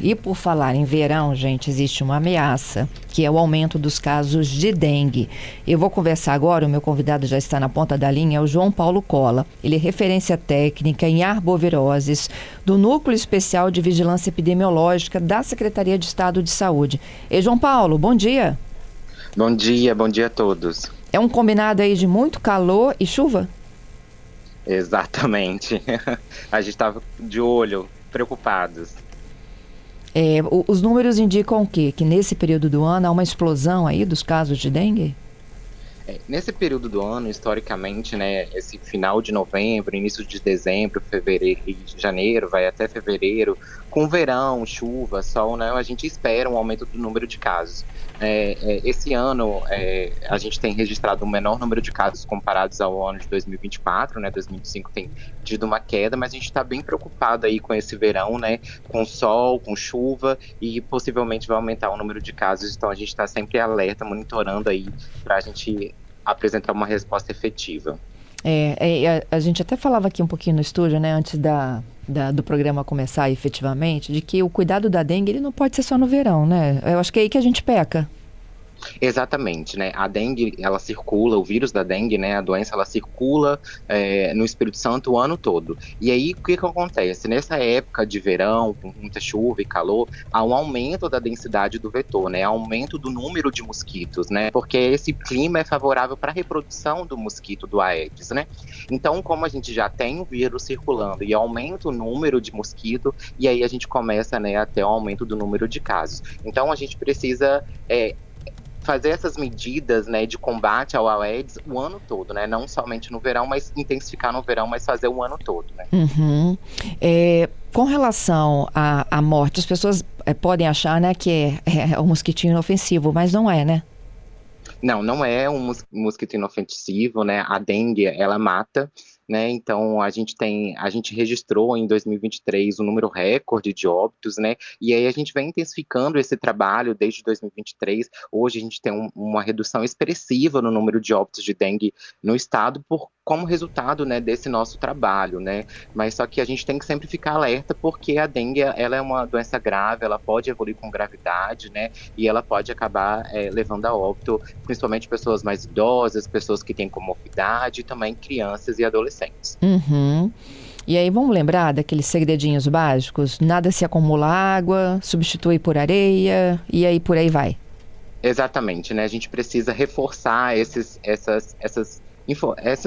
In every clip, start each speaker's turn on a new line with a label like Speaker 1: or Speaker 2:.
Speaker 1: E por falar em verão, gente, existe uma ameaça, que é o aumento dos casos de dengue. Eu vou conversar agora, o meu convidado já está na ponta da linha, é o João Paulo Cola. Ele é referência técnica em arboviroses do Núcleo Especial de Vigilância Epidemiológica da Secretaria de Estado de Saúde. E João Paulo, bom dia.
Speaker 2: Bom dia a todos.
Speaker 1: É um combinado aí de muito calor e chuva?
Speaker 2: Exatamente. A gente estava de olho, preocupados.
Speaker 1: Os números indicam o quê? Que nesse período do ano há uma explosão aí dos casos de dengue?
Speaker 2: Nesse período do ano, historicamente, né, esse final de novembro, início de dezembro, fevereiro e janeiro, vai até fevereiro, com verão, chuva, sol, né, a gente espera um aumento do número de casos. Esse ano, a gente tem registrado um menor número de casos comparados ao ano de 2024, né, 2025 tem tido uma queda, mas a gente está bem preocupado aí com esse verão, né, com sol, com chuva, e possivelmente vai aumentar o número de casos, então a gente está sempre alerta, monitorando aí, para a gente apresentar uma resposta efetiva.
Speaker 1: A gente até falava aqui um pouquinho no estúdio, né, antes do programa começar efetivamente, de que o cuidado da dengue ele não pode ser só no verão, né? Eu acho que é aí que a gente peca.
Speaker 2: Exatamente, né? A dengue, ela circula, o vírus da dengue, né? A doença, ela circula no Espírito Santo o ano todo. E aí, o que acontece? Nessa época de verão, com muita chuva e calor, há um aumento da densidade do vetor, né? Aumento do número de mosquitos, né? Porque esse clima é favorável para a reprodução do mosquito, do Aedes, né? Então, como a gente já tem o vírus circulando e aumenta o número de mosquito, e aí a gente começa, né, a ter um aumento do número de casos. Então, a gente precisa fazer essas medidas, né, de combate ao Aedes o ano todo, né, não somente no verão, mas intensificar no verão, mas fazer o ano todo, né.
Speaker 1: Uhum. Com relação à morte, as pessoas podem achar, né, que é um mosquitinho inofensivo, mas não é, né?
Speaker 2: Não, não é um mosquito inofensivo, né? A dengue, ela mata, né? Então a gente registrou em 2023 um número recorde de óbitos, né? E aí a gente vem intensificando esse trabalho desde 2023. Hoje a gente tem uma redução expressiva no número de óbitos de dengue no estado como resultado, né, desse nosso trabalho, né? Mas só que a gente tem que sempre ficar alerta porque a dengue, ela é uma doença grave, ela pode evoluir com gravidade, né? E ela pode acabar levando a óbito, principalmente pessoas mais idosas, pessoas que têm comorbidade, e também crianças e adolescentes.
Speaker 1: Uhum. E aí vamos lembrar daqueles segredinhos básicos? Nada se acumula água, substitui por areia, e aí por aí vai.
Speaker 2: Exatamente, né? A gente precisa reforçar essas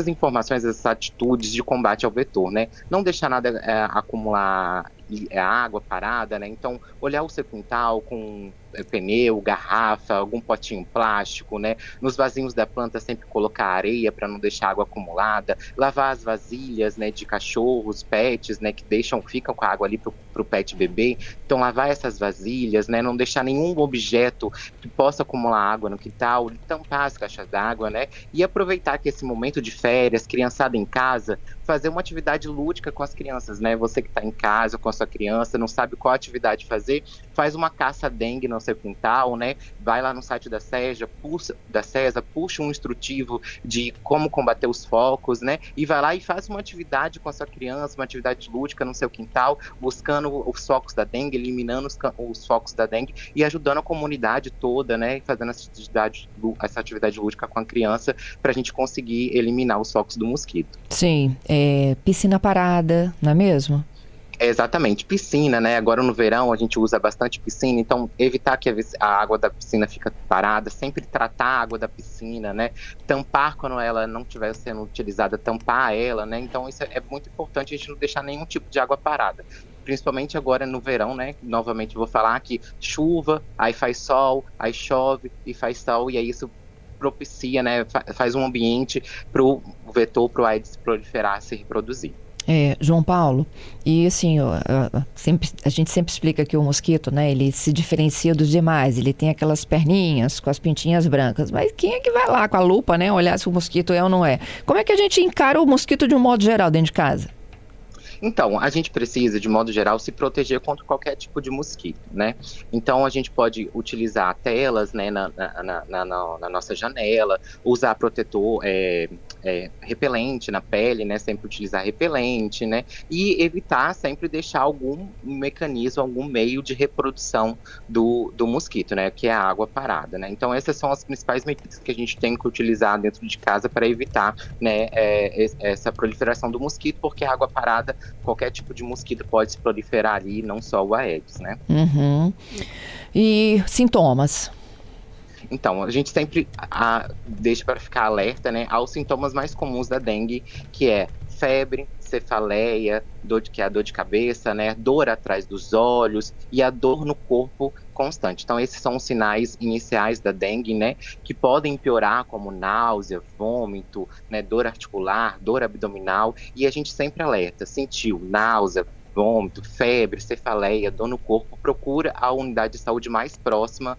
Speaker 2: informações, essas atitudes de combate ao vetor, né? Não deixar nada acumular água parada, né? Então, olhar o seu quintal com pneu, garrafa, algum potinho plástico, né? Nos vasinhos da planta sempre colocar areia para não deixar água acumulada, lavar as vasilhas, né, de cachorros, pets, né, que ficam com a água ali pro pet beber. Então, lavar essas vasilhas, né? Não deixar nenhum objeto que possa acumular água no quintal, tampar as caixas d'água, né? E aproveitar que esse momento de férias, criançada em casa, fazer uma atividade lúdica com as crianças, né? Você que está em casa com a sua criança, não sabe qual atividade fazer, faz uma caça dengue no seu quintal, né? Vai lá no site da CESA, puxa um instrutivo de como combater os focos, né? E vai lá e faz uma atividade com a sua criança, uma atividade lúdica no seu quintal, buscando os focos da dengue, eliminando os focos da dengue e ajudando a comunidade toda, né? Fazendo essa atividade lúdica com a criança para a gente conseguir eliminar os focos do mosquito.
Speaker 1: Sim, piscina parada, não é mesmo?
Speaker 2: Exatamente, piscina, né? Agora no verão a gente usa bastante piscina, então evitar que a água da piscina fica parada, sempre tratar a água da piscina, né? Tampar quando ela não estiver sendo utilizada, tampar ela, né? Então isso é muito importante, a gente não deixar nenhum tipo de água parada. Principalmente agora no verão, né? Novamente vou falar que chuva, aí faz sol, aí chove e faz sol, e aí isso propicia, né? Faz um ambiente para o vetor, para o Aedes proliferar, se reproduzir.
Speaker 1: João Paulo, e assim, a gente sempre explica que o mosquito, né, ele se diferencia dos demais, ele tem aquelas perninhas com as pintinhas brancas, mas quem é que vai lá com a lupa, né, olhar se o mosquito é ou não é? Como é que a gente encara o mosquito de um modo geral dentro de casa?
Speaker 2: Então, a gente precisa, de modo geral, se proteger contra qualquer tipo de mosquito, né? Então, a gente pode utilizar telas, né, na nossa janela, usar protetor, repelente na pele, né? Sempre utilizar repelente, né? E evitar sempre deixar algum mecanismo, algum meio de reprodução do mosquito, né? Que é a água parada, né? Então essas são as principais medidas que a gente tem que utilizar dentro de casa para evitar, né, essa proliferação do mosquito, porque a água parada, qualquer tipo de mosquito pode se proliferar ali, não só o Aedes, né?
Speaker 1: Uhum. E sintomas?
Speaker 2: Então, a gente sempre deixa para ficar alerta, né, aos sintomas mais comuns da dengue, que é febre, cefaleia, que é a dor de cabeça, né, dor atrás dos olhos e a dor no corpo constante. Então, esses são os sinais iniciais da dengue, né, que podem piorar, como náusea, vômito, né, dor articular, dor abdominal, e a gente sempre alerta: sentiu náusea, vômito, febre, cefaleia, dor no corpo, procura a unidade de saúde mais próxima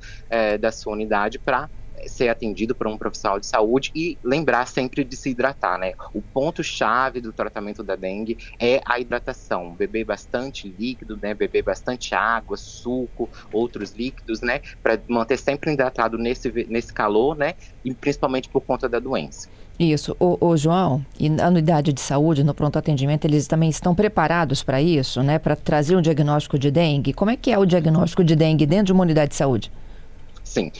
Speaker 2: da sua unidade para ser atendido por um profissional de saúde, e lembrar sempre de se hidratar, né? O ponto-chave do tratamento da dengue é a hidratação. Beber bastante líquido, né? Beber bastante água, suco, outros líquidos, né? Para manter sempre hidratado nesse calor, né? E principalmente por conta da doença.
Speaker 1: Isso. O João, e na unidade de saúde, no pronto atendimento, eles também estão preparados para isso, né? Para trazer um diagnóstico de dengue? Como é que é o diagnóstico de dengue dentro de uma unidade de saúde?
Speaker 2: Sim,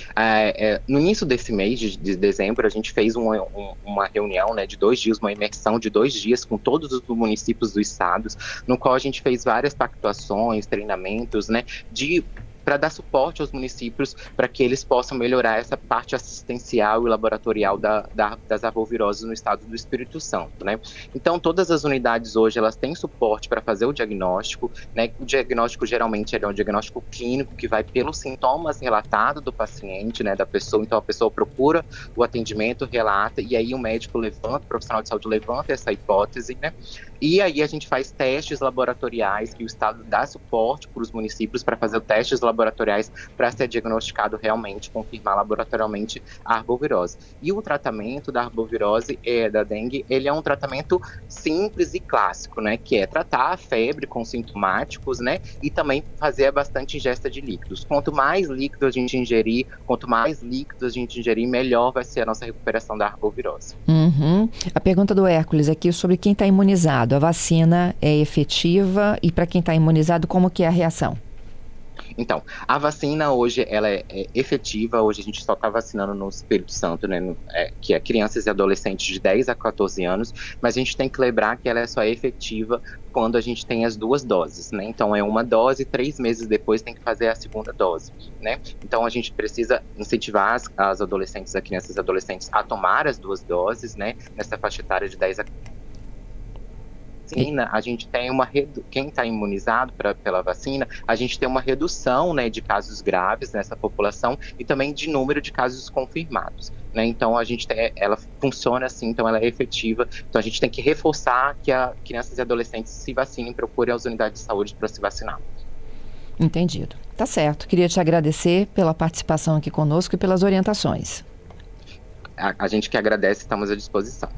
Speaker 2: no início desse mês de dezembro, a gente fez uma reunião, né, de 2 dias, uma imersão de 2 dias com todos os municípios do estado, no qual a gente fez várias pactuações, treinamentos, né, para dar suporte aos municípios, para que eles possam melhorar essa parte assistencial e laboratorial das arboviroses no estado do Espírito Santo, né? Então, todas as unidades hoje, elas têm suporte para fazer o diagnóstico, né? O diagnóstico, geralmente, é um diagnóstico clínico, que vai pelos sintomas relatados do paciente, né, da pessoa. Então, a pessoa procura o atendimento, relata, e aí o médico levanta, o profissional de saúde levanta essa hipótese, né? E aí a gente faz testes laboratoriais, que o estado dá suporte para os municípios para fazer testes laboratoriais para ser diagnosticado realmente, confirmar laboratorialmente a arbovirose. E o tratamento da arbovirose da dengue, ele é um tratamento simples e clássico, né? Que é tratar a febre com sintomáticos, né? E também fazer bastante ingesta de líquidos. Quanto mais líquido a gente ingerir, melhor vai ser a nossa recuperação da arbovirose.
Speaker 1: Uhum. A pergunta do Hércules aqui sobre quem está imunizado. A vacina é efetiva, e para quem está imunizado, como que é a reação?
Speaker 2: Então, a vacina hoje, ela é efetiva. Hoje a gente só está vacinando no Espírito Santo, né, que é crianças e adolescentes de 10 a 14 anos, mas a gente tem que lembrar que ela é só efetiva quando a gente tem as 2 doses, né? Então é uma dose, 3 meses depois tem que fazer a segunda dose, né? Então a gente precisa incentivar as adolescentes, as crianças e adolescentes a tomar as 2 doses, né? Nessa faixa etária de 10 a vacina, a gente tem quem está imunizado pela vacina, a gente tem uma redução, né, de casos graves nessa população e também de número de casos confirmados, né? Então ela funciona assim, então ela é efetiva. Então a gente tem que reforçar que as crianças e adolescentes se vacinem, procurem as unidades de saúde para se vacinar.
Speaker 1: Entendido. Tá certo. Queria te agradecer pela participação aqui conosco e pelas orientações.
Speaker 2: A gente que agradece, estamos à disposição.